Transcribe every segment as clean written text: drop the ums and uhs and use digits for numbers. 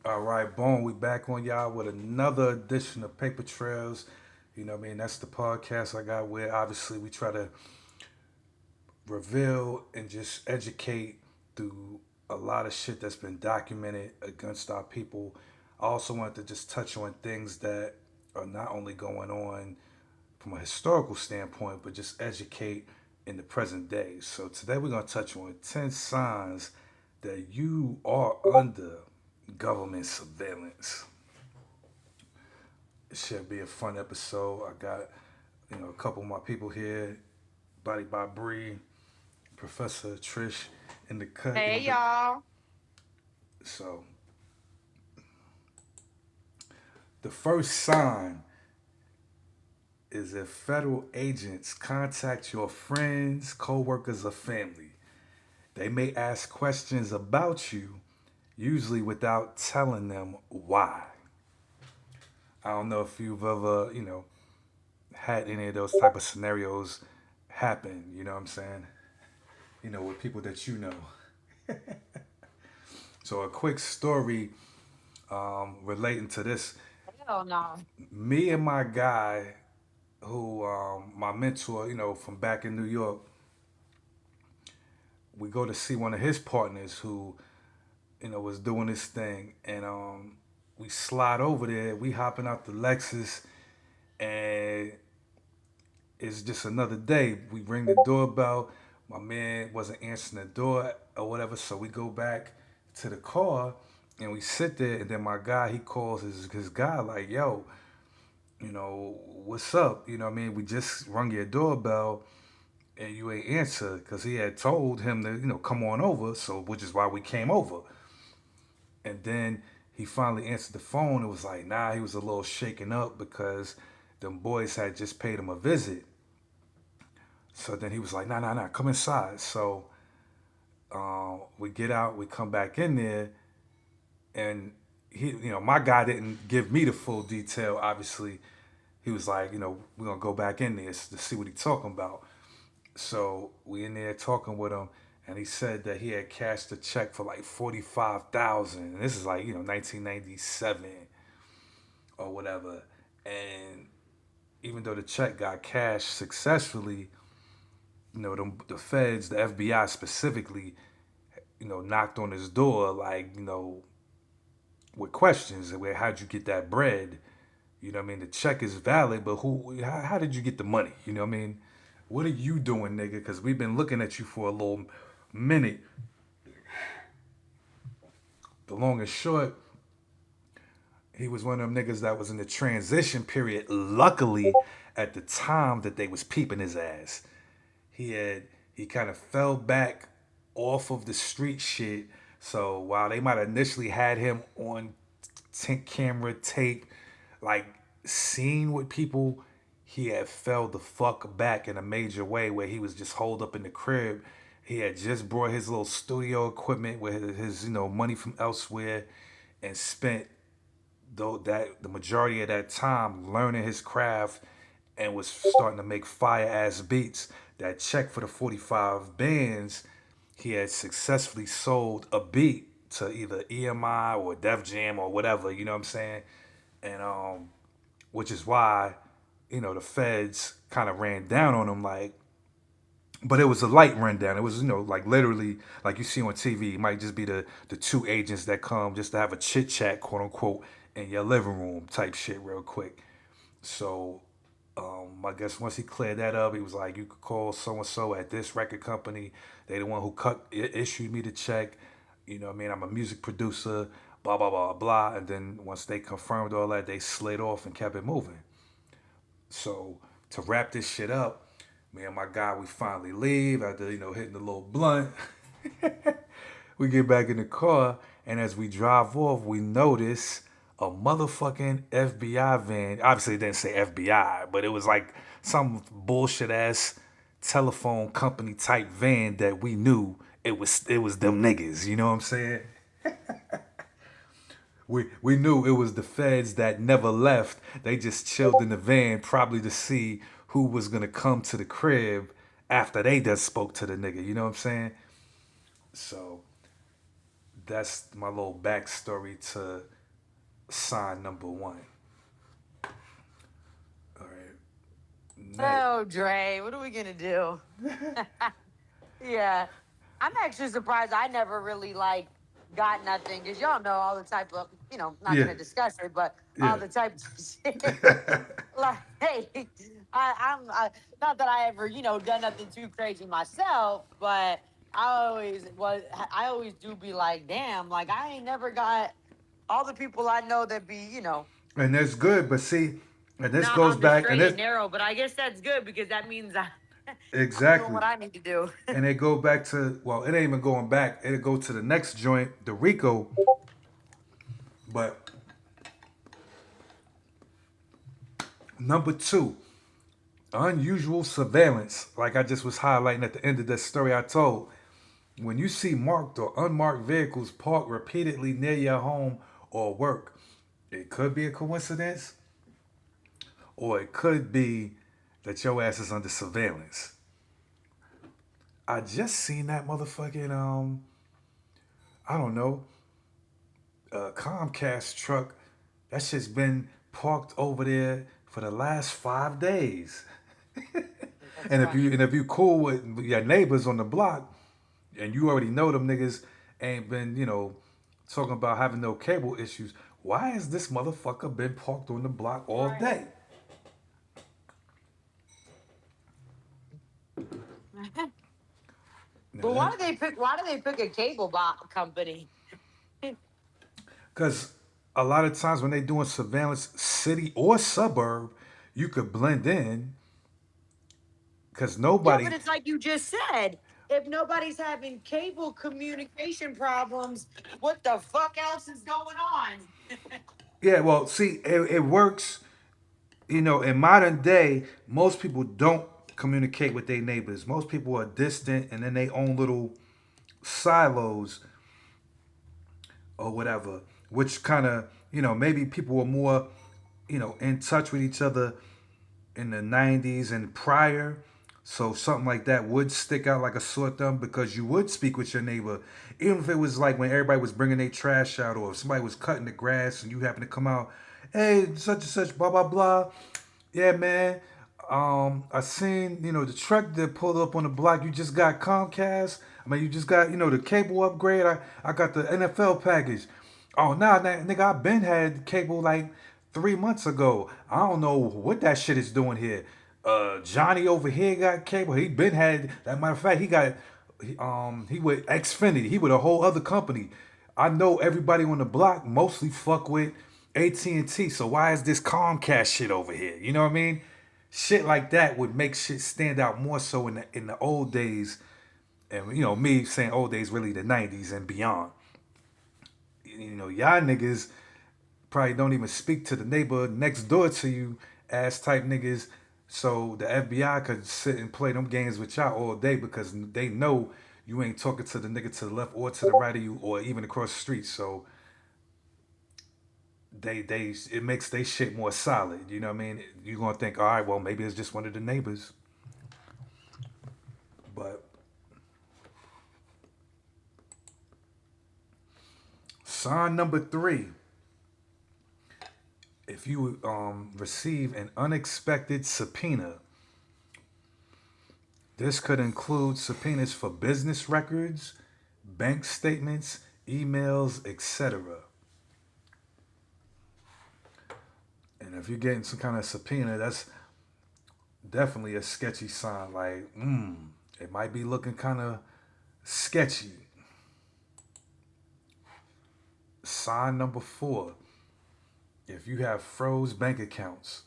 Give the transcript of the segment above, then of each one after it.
All right, boom. We back on y'all with another edition of Paper Trails. You know what I mean? That's the podcast I got where obviously we try to reveal and just educate through a lot of shit that's been documented against our people. I also wanted to just touch on things that are not only going on from a historical standpoint, but just educate in the present day. So today we're going to touch on 10 signs that you are under government surveillance. It should be a fun episode. I got, a couple of my people here, Body by Bree, Professor Trish in the cut. Hey y'all. So the first sign is if federal agents contact your friends, co-workers, or family. They may ask questions about you, usually without telling them why. I don't know if you've ever, had any of those type of scenarios happen, you know what I'm saying? With people that you know. So a quick story relating to this. Hell no. Me and my guy, who my mentor, from back in New York, we go to see one of his partners who, was doing this thing, and we slide over there. We hopping out the Lexus, and it's just another day. We ring the doorbell. My man wasn't answering the door or whatever, so we go back to the car and we sit there. And then my guy, he calls his guy like, "Yo, what's up? You know what I mean? We just rung your doorbell and you ain't answer because he had told him to, come on over. So which is why we came over." And then he finally answered the phone. It was like, nah, he was a little shaken up because them boys had just paid him a visit. So then he was like, nah, nah, nah, come inside. So we get out, we come back in there, and he, my guy didn't give me the full detail. Obviously, he was like, we're gonna go back in there to see what he's talking about. So we in there talking with him, and he said that he had cashed a check for like 45,000. And this is like 1997 or whatever. And even though the check got cashed successfully, the feds, the FBI specifically, knocked on his door like, with questions. Where how'd you get that bread? You know what I mean? The check is valid, but how did you get the money? You know what I mean? What are you doing, nigga? Because we've been looking at you for a little minute. The long and short, he was one of them niggas that was in the transition period. Luckily, at the time that they was peeping his ass, he kind of fell back off of the street shit. So while they might have initially had him on camera tape, like seen with people, he had fell the fuck back in a major way where he was just holed up in the crib. He had just brought his little studio equipment with his money from elsewhere, and spent though that the majority of that time learning his craft, and was starting to make fire ass beats. That check for the 45 bands, he had successfully sold a beat to either EMI or Def Jam or whatever, you know what I'm saying? And which is why, the feds kind of ran down on him, like, but it was a light rundown. It was, like literally, like you see on TV. It might just be the two agents that come just to have a chit chat, quote unquote, in your living room type shit, real quick. So, I guess once he cleared that up, he was like, "You could call so and so at this record company. They the one who issued me the check. You know what I mean? I'm a music producer. Blah blah blah blah." And then once they confirmed all that, they slid off and kept it moving. So to wrap this shit up, me and my guy, we finally leave after hitting the little blunt. We get back in the car, and as we drive off, we notice a motherfucking FBI van. Obviously, it didn't say FBI, but it was like some bullshit ass telephone company type van that we knew it was them niggas. You know what I'm saying? We knew it was the feds that never left. They just chilled in the van, probably to see who was gonna come to the crib after they just spoke to the nigga. You know what I'm saying? So that's my little backstory to sign number one. All right. Next. Oh, Dre, what are we gonna do? Yeah, I'm actually surprised I never really like got nothing because y'all know all the type of not Yeah. gonna discuss it, but all Yeah. the type of shit. Like, hey, I'm not that I ever done nothing too crazy myself, but I always do be like, damn, like I ain't never got all the people I know that be And that's good, but see, and this not goes on the back, and straight this and narrow. But I guess that's good because that means I'm doing exactly, what I need to do. and it go back to well, it ain't even going back. It'll go to the next joint, the Rico. But number two, unusual surveillance, like I just was highlighting at the end of that story I told. When you see marked or unmarked vehicles parked repeatedly near your home or work, it could be a coincidence, or it could be that your ass is under surveillance. I just seen that motherfucking I don't know, Comcast truck. That shit's been parked over there for the last 5 days. That's And funny. if you cool with your neighbors on the block, and you already know them niggas ain't been talking about having no cable issues. Why has this motherfucker been parked on the block all Right. day? Now But that why do they pick a cable company? because a lot of times when they doing surveillance, city or suburb, you could blend in because Yeah, but nobody. it's like you just said. If nobody's having cable communication problems, what the fuck else is going on? Yeah, well, see, it works. In modern day, most people don't communicate with their neighbors. Most people are distant and in their own little silos or whatever, which kind of, maybe people were more, in touch with each other in the 90s and prior. So something like that would stick out like a sore thumb because you would speak with your neighbor, even if it was like when everybody was bringing their trash out or if somebody was cutting the grass and you happen to come out, hey, such and such, blah, blah, blah. Yeah, man. I seen, the truck that pulled up on the block. You just got Comcast. I mean, you just got, the cable upgrade. I got the NFL package. Oh, nah, nigga, I been had cable like 3 months ago. I don't know what that shit is doing here. Johnny over here got cable. He been had. That matter of fact, he with Xfinity. He with a whole other company. I know everybody on the block mostly fuck with AT&T. So why is this Comcast shit over here? You know what I mean? Shit like that would make shit stand out more so in the old days. And me saying old days really the 90s and beyond. Y'all niggas probably don't even speak to the neighbor next door to you, ass type niggas. So the FBI could sit and play them games with y'all all day because they know you ain't talking to the nigga to the left or to the right of you or even across the street. So they it makes they shit more solid. You know what I mean? You're gonna think, all right, well maybe it's just one of the neighbors. But sign number three, if you receive an unexpected subpoena, this could include subpoenas for business records, bank statements, emails, etc. And if you're getting some kind of subpoena, that's definitely a sketchy sign. Like, it might be looking kind of sketchy. Sign number four, if you have froze bank accounts,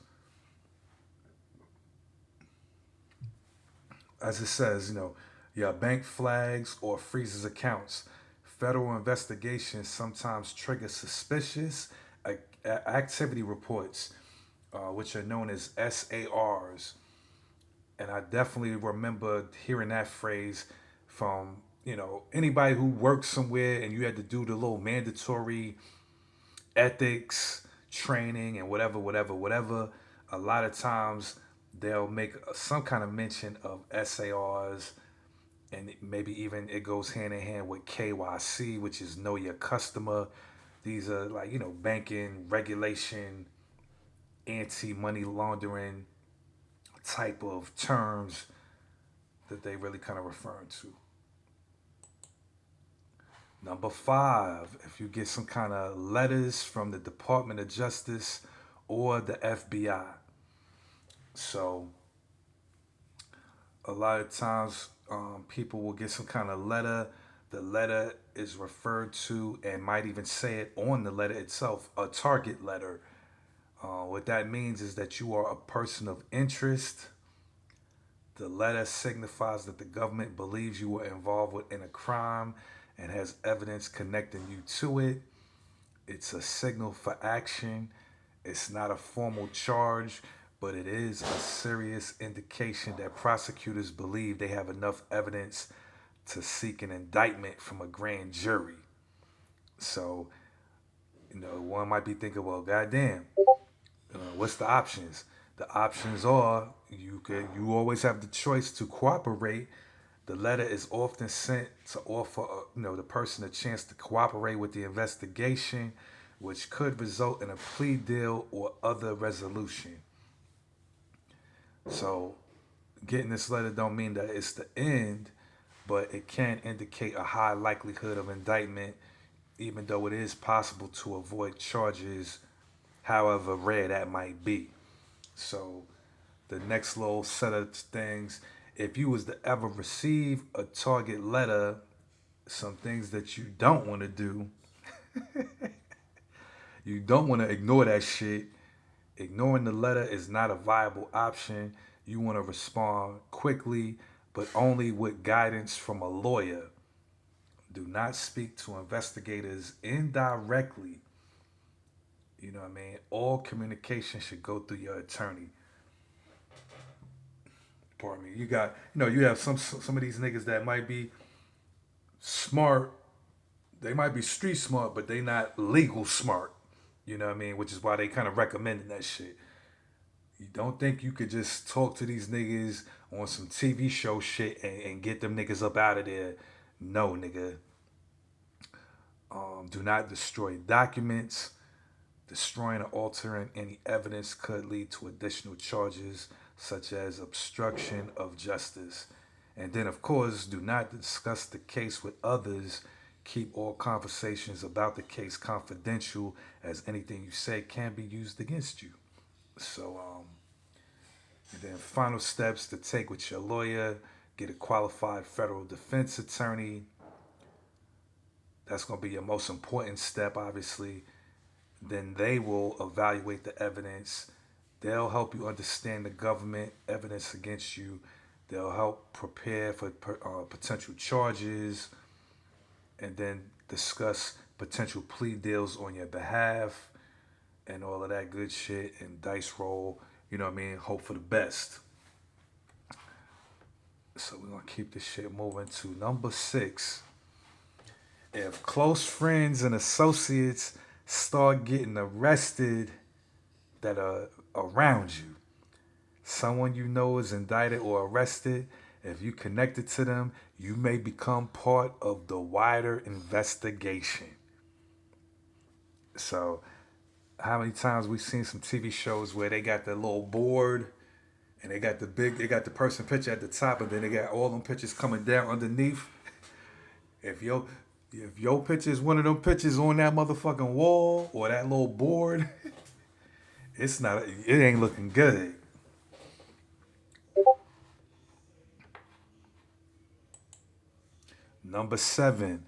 as it says, your bank flags or freezes accounts. Federal investigations sometimes trigger suspicious activity reports, which are known as SARs. And I definitely remember hearing that phrase from anybody who worked somewhere and you had to do the little mandatory ethics training and whatever, whatever, whatever. A lot of times they'll make some kind of mention of SARs and maybe even it goes hand in hand with KYC, which is know your customer. These are like, banking regulation, anti money laundering type of terms that they really kind of referring to. Number five, if you get some kind of letters from the Department of Justice or the FBI. So a lot of times people will get some kind of letter. The letter is referred to and might even say it on the letter itself, a target letter. What that means is that you are a person of interest. The letter signifies that the government believes you were involved in a crime and has evidence connecting you to it. It's a signal for action. It's not a formal charge, but it is a serious indication that prosecutors believe they have enough evidence to seek an indictment from a grand jury. So, one might be thinking, well, goddamn, what's the options? The options are you always have the choice to cooperate. The letter is often sent to offer the person a chance to cooperate with the investigation, which could result in a plea deal or other resolution. So getting this letter don't mean that it's the end, but it can indicate a high likelihood of indictment, even though it is possible to avoid charges, however rare that might be. So the next little set of things, if you was to ever receive a target letter, some things that you don't want to do, you don't want to ignore that shit. Ignoring the letter is not a viable option. You want to respond quickly, but only with guidance from a lawyer. Do not speak to investigators indirectly. You know what I mean? All communication should go through your attorney. Pardon me. You have some of these niggas that might be smart. They might be street smart, but they not legal smart. You know what I mean? Which is why they kind of recommending that shit. You don't think you could just talk to these niggas on some TV show shit and get them niggas up out of there? No, nigga. Do not destroy documents. Destroying or altering any evidence could lead to additional charges such as obstruction of justice. And then, of course, do not discuss the case with others. Keep all conversations about the case confidential, as anything you say can be used against you. So, and then final steps to take with your lawyer: get a qualified federal defense attorney. That's going to be your most important step, obviously. Then they will evaluate the evidence. They'll help you understand the government evidence against you. They'll help prepare for potential charges and then discuss potential plea deals on your behalf and all of that good shit and dice roll. You know what I mean? Hope for the best. So we're gonna keep this shit moving to number six. If close friends and associates start getting arrested that are around you, someone you know is indicted or arrested, if you connected to them, you may become part of the wider investigation. So, how many times we've seen some TV shows where they got the little board and they got the person picture at the top, and then they got all them pictures coming down underneath. If your if your picture is one of them pictures on that motherfucking wall or that little board, it ain't looking good. Number seven,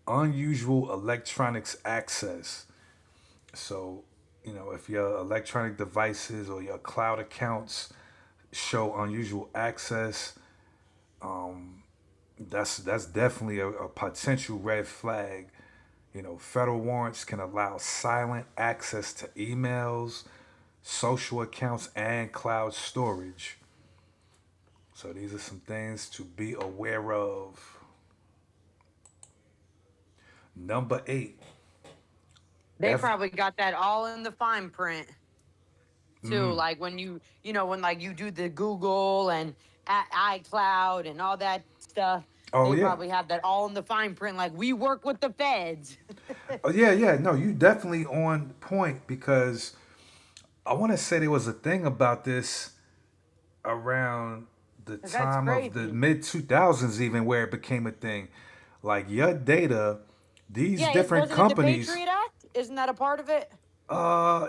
unusual electronics access. So, if your electronic devices or your cloud accounts show unusual access, that's definitely a potential red flag. Federal warrants can allow silent access to emails, social accounts, and cloud storage. So these are some things to be aware of. Number eight, They F. probably got that all in the fine print too. Like when you know, when like you do the Google and iCloud and all that stuff. Oh They yeah. probably have that all in the fine print, like we work with the feds. Oh yeah, yeah. No, you definitely on point because I want to say there was a thing about this around the That's time of the crazy. mid 2000s even where it became a thing. Like your data, these Yeah, different wasn't it the companies, Patriot Act? Isn't that a part of it?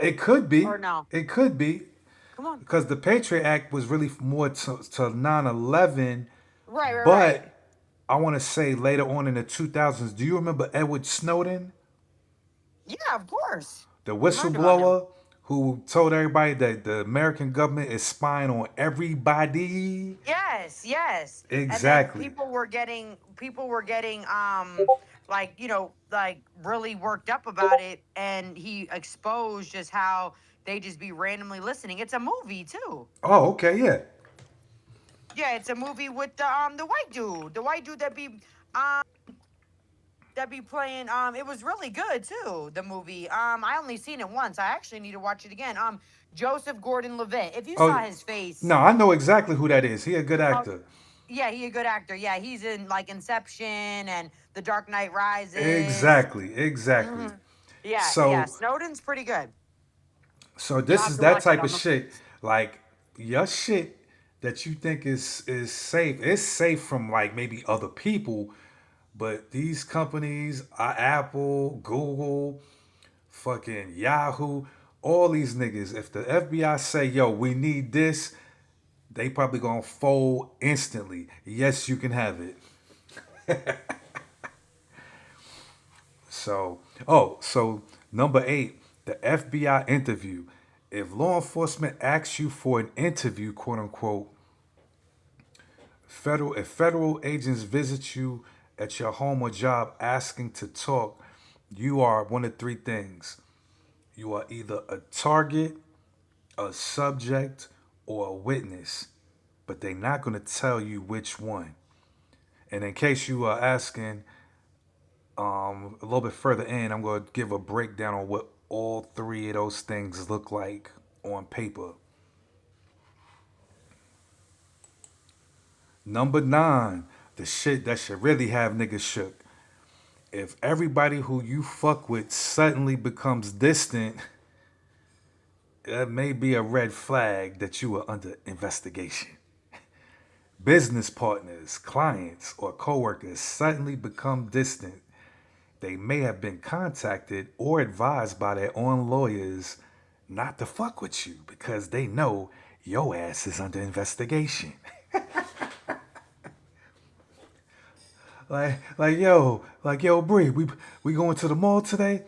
it could be. Or no? It could be Come on. because the Patriot Act was really more to 9/11, Right, right, right. but I want to say later on in the 2000s, do you remember Edward Snowden, Yeah, of course. the We learned about him. whistleblower who told everybody that the American government is spying on everybody? Yes, yes. And then Exactly. people were getting like, like really worked up about it, and he exposed just how they just be randomly listening. It's a movie too. Oh, okay, yeah. Yeah, it's a movie with the white dude. The white dude um that be playing it was really good too, the movie. I only seen it once. I actually need to watch it again. Joseph Gordon-Levitt. If you Oh, saw his face. no, I know exactly who that is. He a good Oh, actor. yeah, he a good actor. Yeah, he's in like Inception and The Dark Knight Rises. Exactly, exactly. Hmm. Yeah, yeah. So, Snowden's pretty good. so You'll this have is to that watch it type on of the. shit. Like your shit that you think is safe. It's safe from like maybe other people, but these companies, Apple, Google, fucking Yahoo, all these niggas. If the FBI say, "Yo, we need this," they probably gonna fold instantly. Yes, you can have it. So number 8, the FBI interview. If law enforcement asks you for an interview, quote unquote, if federal agents visit you at your home or job asking to talk, you are one of three things. You are either a target, a subject, or a witness, but they're not going to tell you which one. And in case you are asking, a little bit further in, I'm going to give a breakdown on what all three of those things look like on paper. Number 9, the shit that should really have niggas shook. If everybody who you fuck with suddenly becomes distant, that may be a red flag that you are under investigation. Business partners, clients, or coworkers suddenly become distant. They may have been contacted or advised by their own lawyers not to fuck with you because they know your ass is under investigation. Yo, Bree, we going to the mall today?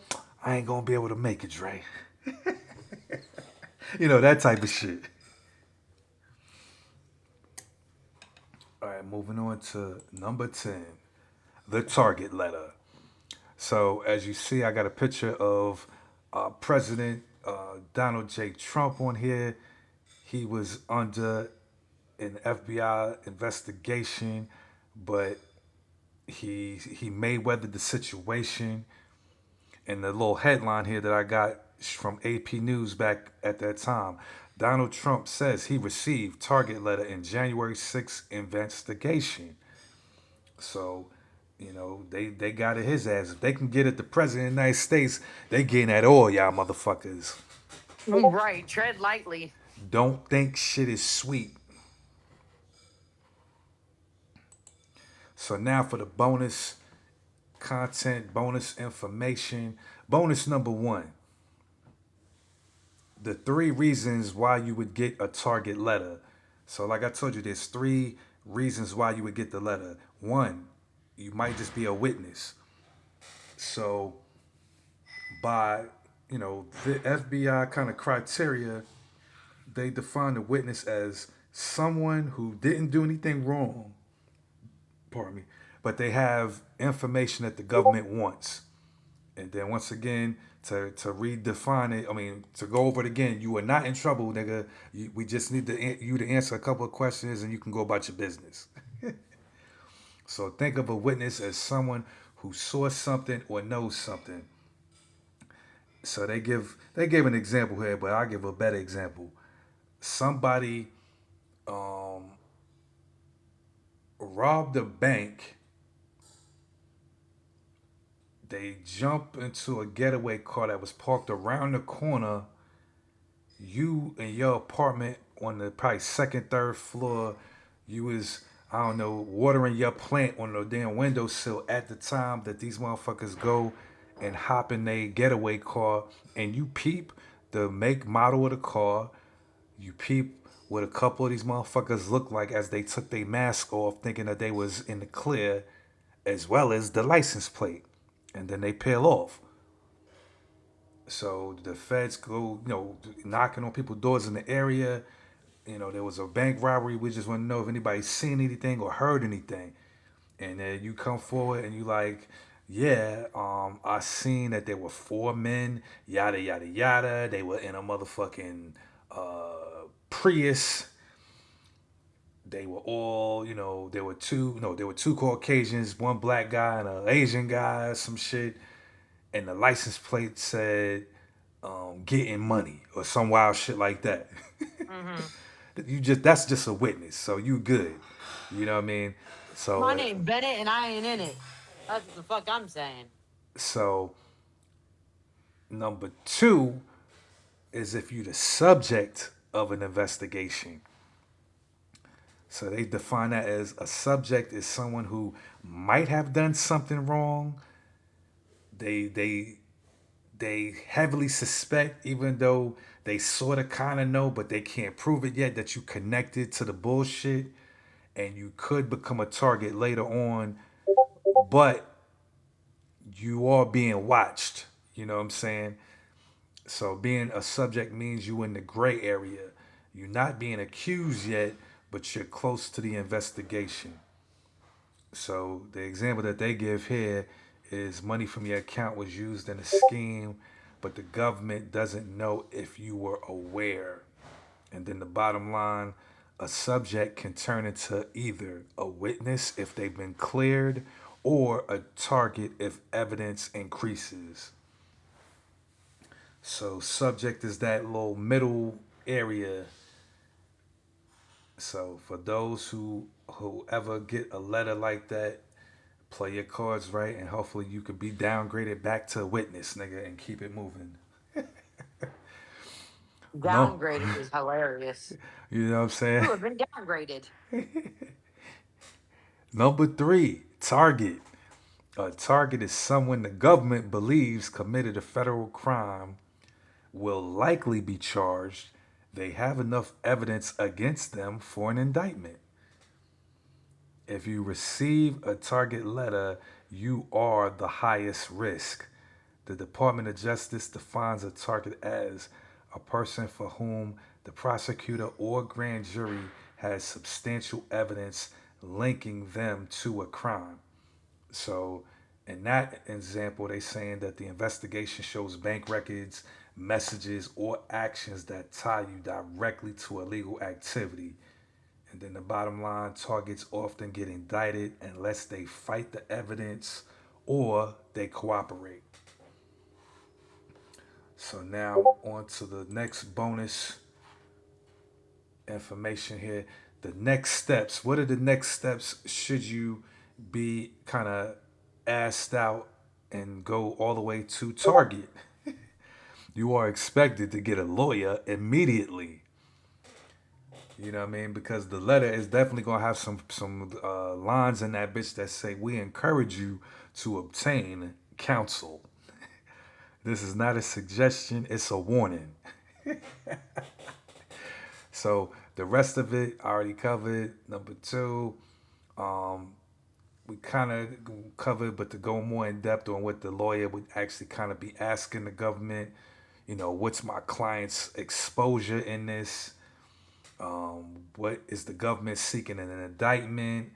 I ain't gonna be able to make it, Dre. You know that type of shit. All right, moving on to number 10, the target letter. So as you see, I got a picture of President Donald J. Trump on here. He was under an FBI investigation, but he Mayweathered the situation. And the little headline here that I got from AP News back at that time, Donald Trump says he received target letter in January 6th investigation. So, they got at his ass. If they can get at the president of the United States, they getting at all y'all motherfuckers. Right, tread lightly. Don't think shit is sweet. So now for the bonus content, bonus information. Bonus number 1, the 3 reasons why you would get a target letter. So like I told you, there's 3 reasons why you would get the letter. 1, you might just be a witness. So by the FBI kind of criteria, they define a witness as someone who didn't do anything wrong, pardon me, but they have information that the government wants. And then once again, to redefine it, I mean, to go over it again, you are not in trouble, nigga. We just need you to answer a couple of questions and you can go about your business. So think of a witness as someone who saw something or knows something. So they gave an example here, but I'll give a better example. Somebody robbed a bank. They jump into a getaway car that was parked around the corner. You in your apartment on the probably second, third floor. You was, I don't know, watering your plant on the damn windowsill at the time that these motherfuckers go and hop in a getaway car, and you peep the make model of the car. You peep what a couple of these motherfuckers look like as they took their mask off, thinking that they was in the clear, as well as the license plate, and then they peel off. So the feds go, knocking on people's doors in the area. There was a bank robbery. We just want to know if anybody's seen anything or heard anything. And then you come forward and you like, yeah, I seen that there were four men, yada yada yada. They were in a motherfucking Prius. They were all, there were two Caucasians, one black guy and an Asian guy, or some shit. And the license plate said, getting money or some wild shit like that. Mm-hmm. That's just a witness, so you good. You know what I mean? So My name Bennett, and I ain't in it. That's what the fuck I'm saying. so number two is if you're the subject of an investigation. So they define that as a subject is someone who might have done something wrong. They they they heavily suspect, even though they sort of kind of know, but they can't prove it yet, that you connected to the bullshit, and you could become a target later on. But you are being watched. You know what I'm saying? So being a subject means you in the gray area. You're not being accused yet, but you're close to the investigation. So the example that they give here is money from your account was used in a scheme, but the government doesn't know if you were aware. And then the bottom line, a subject can turn into either a witness if they've been cleared or a target if evidence increases. So subject is that little middle area. So for those who ever get a letter like that, play your cards right, and hopefully you could be downgraded back to witness, nigga, and keep it moving. No, Downgraded is hilarious. you know what I'm saying? You have been downgraded. Number three, target. A target is someone the government believes committed a federal crime, will likely be charged. They have enough evidence against them for an indictment. If you receive a target letter, you are the highest risk. The Department of Justice defines a target as a person for whom the prosecutor or grand jury has substantial evidence linking them to a crime. So, in that example, they saying that the investigation shows bank records, messages, or actions that tie you directly to illegal activity. And then the bottom line, targets often get indicted unless they fight the evidence or they cooperate. So now on to the next bonus information here. The next steps. What are the next steps should you be kind of asked out and go all the way to target? You are expected to get a lawyer immediately. You know what I mean? Because the letter is definitely gonna have some lines in that bitch that say we encourage you to obtain counsel. This is not a suggestion; it's a warning. So the rest of it I already covered. Number two, we kind of covered, but to go more in depth on what the lawyer would actually kind of be asking the government. What's my client's exposure in this? What is the government seeking in an indictment?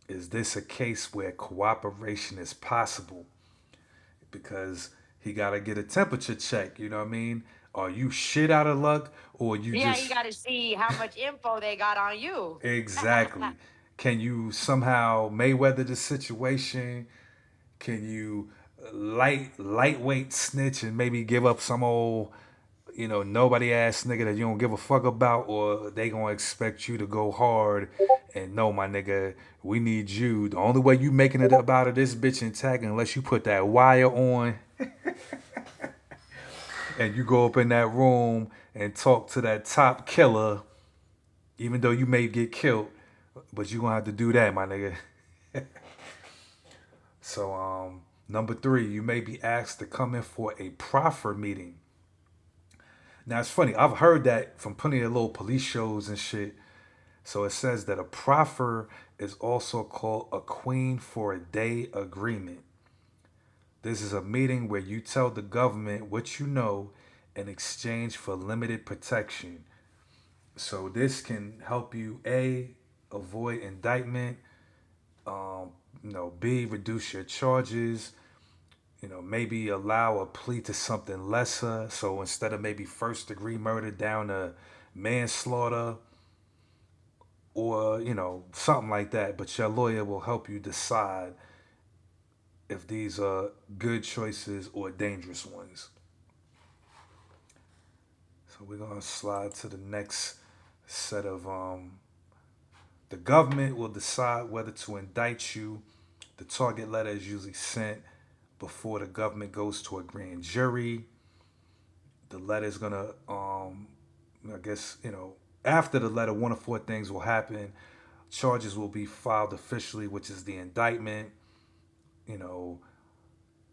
Is this a case where cooperation is possible? Because he got to get a temperature check. You know what I mean? Are you shit out of luck, or you Yeah, you just got to see how much info they got on you. exactly? Can you somehow Mayweather the situation? Can you lightweight snitch and maybe give up some old nobody ass nigga that you don't give a fuck about, or they gonna expect you to go hard And no, my nigga, we need you. The only way you making it up out of this bitch intact unless you put that wire on and you go up in that room and talk to that top killer, even though you may get killed, but you gonna have to do that, my nigga. So, number three, you may be asked to come in for a proffer meeting. Now it's funny, I've heard that from plenty of little police shows and shit. So it says that a proffer is also called a queen for a day agreement. This is a meeting where you tell the government what you know in exchange for limited protection. So this can help you A, avoid indictment, um, B, reduce your charges, maybe allow a plea to something lesser. So instead of maybe first degree murder down to manslaughter or, something like that. But your lawyer will help you decide if these are good choices or dangerous ones. So we're going to slide to the next set of the government will decide whether to indict you. The target letter is usually sent before the government goes to a grand jury. The letter is gonna, I guess, after the letter, one of four things will happen. Charges will be filed officially, which is the indictment. You know,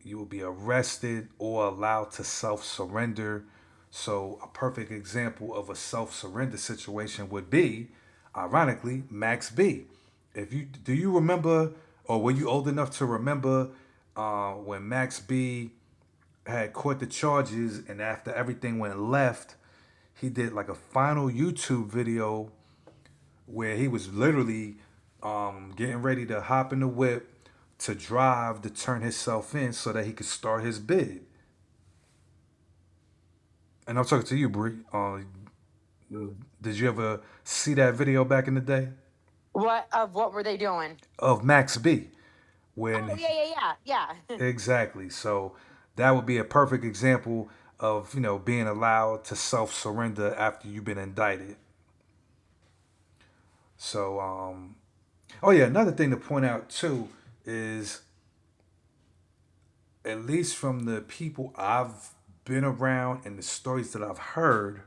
you will be arrested or allowed to self surrender. So, a perfect example of a self surrender situation would be, ironically, Max B. If you do you remember, or were you old enough to remember when Max B had caught the charges, and after everything went left, he did like a final YouTube video where he was literally getting ready to hop in the whip to drive to turn himself in so that he could start his bid. And I'm talking to you, Bree. Did you ever see that video back in the day What were they doing? of Max B? Oh When yeah, yeah, yeah, yeah. exactly, so that would be a perfect example of being allowed to self surrender after you've been indicted. So, oh yeah, another thing to point out too is at least from the people I've been around and the stories that I've heard,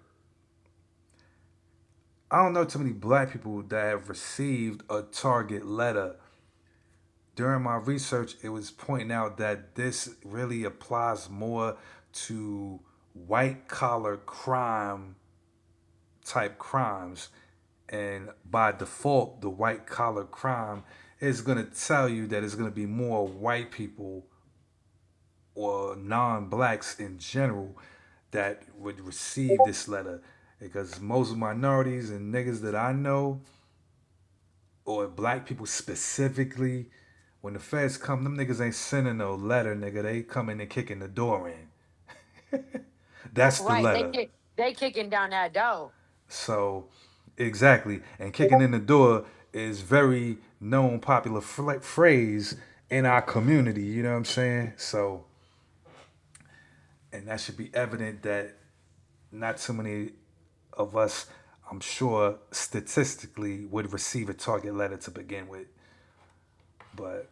I don't know too many black people that have received a target letter. During my research, it was pointing out that this really applies more to white collar crime type crimes. And by default, the white collar crime is going to tell you that it's going to be more white people or non blacks in general that would receive this letter. Because most minorities and niggas that I know, or black people specifically, when the feds come, them niggas ain't sending no letter, nigga. They coming and kicking the door in. That's the Right. letter. They kicking down that door. So, exactly. And kicking in the door is very known, popular phrase in our community. You know what I'm saying? So, and that should be evident that not too many of us, I'm sure, statistically would receive a target letter to begin with. But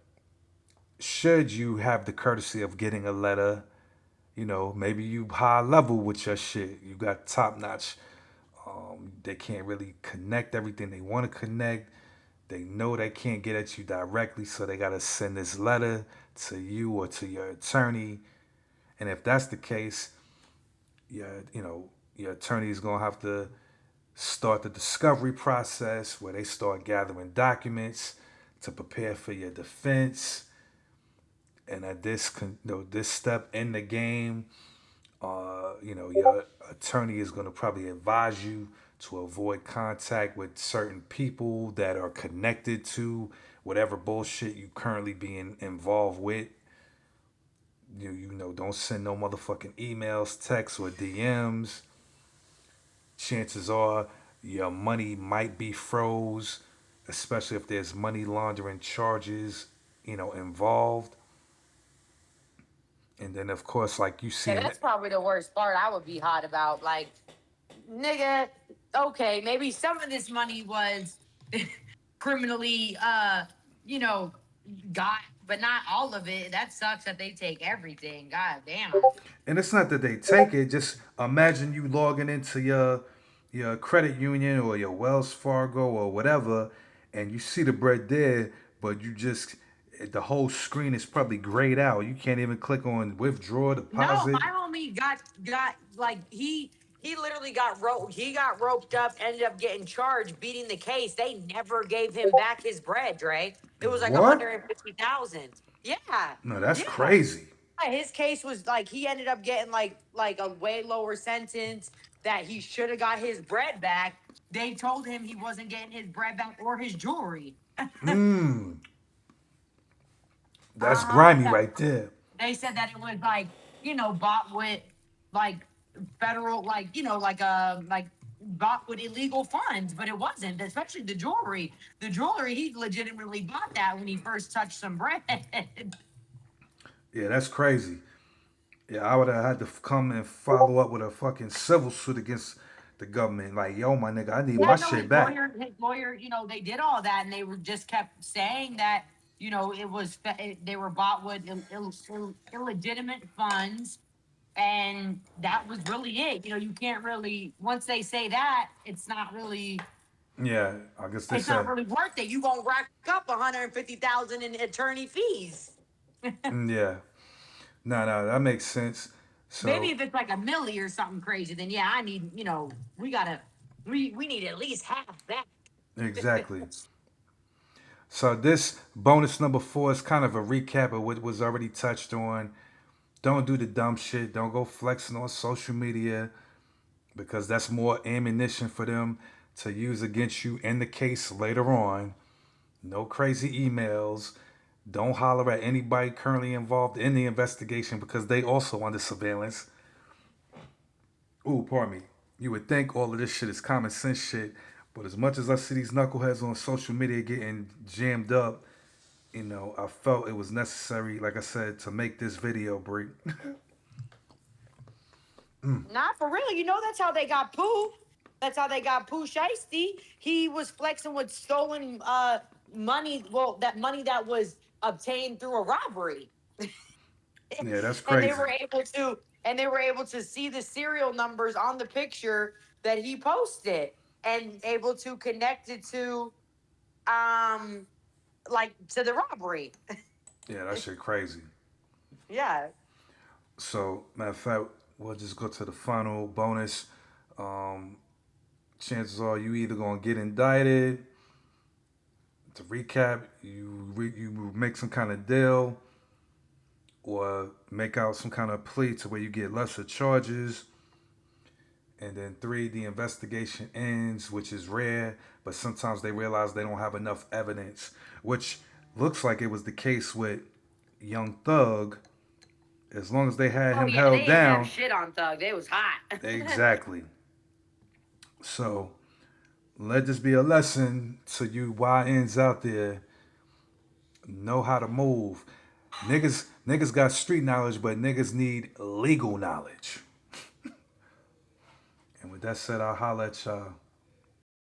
should you have the courtesy of getting a letter, maybe you high level with your shit. You got top notch. They can't really connect everything they want to connect. They know they can't get at you directly, so they gotta send this letter to you or to your attorney. And if that's the case, your attorney is gonna have to start the discovery process where they start gathering documents to prepare for your defense. And at this step in the game, your attorney is going to probably advise you to avoid contact with certain people that are connected to whatever bullshit you currently being involved with. Don't send no motherfucking emails, texts, or DMs. Chances are your money might be froze, especially if there's money laundering charges, involved. And then of course, like you see Yeah, in that's probably the worst part. I would be hot about nigga. Okay, maybe some of this money was criminally, you know, got, but not all of it. That sucks that they take everything. God damn. And it's not that they take it. Just imagine you logging into your credit union or your Wells Fargo or whatever, and you see the bread there, but you just the whole screen is probably grayed out. You can't even click on withdraw No, deposit. my homie got like he literally got roped up, ended up getting charged, beating the case. They never gave him back his bread, Dre. It was like What? 150,000. Yeah, No, that's yeah. crazy. His case was like he ended up getting like a way lower sentence that he should have got his bread back. They told him he wasn't getting his bread back or his jewelry. Hmm. That's Uh-huh. grimy Yeah. right there. They said that it was like, bought with like federal, like bought with illegal funds, but it wasn't, especially the jewelry. The jewelry, he legitimately bought that when he first touched some bread. Yeah, that's crazy. Yeah, I would have had to come and follow up with a fucking civil suit against the government. Like, yo, my nigga, I need Yeah, my no, shit back. his lawyer, they did all that, and they were just kept saying that, they were bought with illegitimate funds, and that was really it. You can't really, once they say that, Yeah, I guess they it's not said, really worth it. You gonna rack up 150,000 in attorney fees. yeah, no, that makes sense. Maybe So, if it's like a milli or something crazy, then yeah, I need, we gotta, we need at least half that. exactly. So, this bonus number four is kind of a recap of what was already touched on. Don't do the dumb shit. Don't go flexing on social media because that's more ammunition for them to use against you in the case later on. No crazy emails. Don't holler at anybody currently involved in the investigation because they also under surveillance. Ooh, pardon me. You would think all of this shit is common sense shit, but as much as I see these knuckleheads on social media getting jammed up, I felt it was necessary, like I said, to make this video break. Not for real. That's how they got Pooh. That's how they got Pooh Shiesty. He was flexing with stolen money. Well, that money that was obtained through a robbery. Yeah, that's and they crazy. were able to and they were able to see the serial numbers on the picture that he posted, and able to connect it to um to the robbery. Yeah, that shit crazy. Yeah. So, matter of fact, we'll just go to the final bonus. Um, Chances are you either gonna get indicted. To recap, you make some kind of deal or make out some kind of plea to where you get lesser charges. And then three, the investigation ends, which is rare, but sometimes they realize they don't have enough evidence, which looks like it was the case with Young Thug. As long as they had Oh him yeah, they held didn't have down, shit on Thug. They was hot. exactly. So let this be a lesson to you YNs out there. Know how to move. Niggas got street knowledge, but niggas need legal knowledge. And with that said, I'll holla at y'all.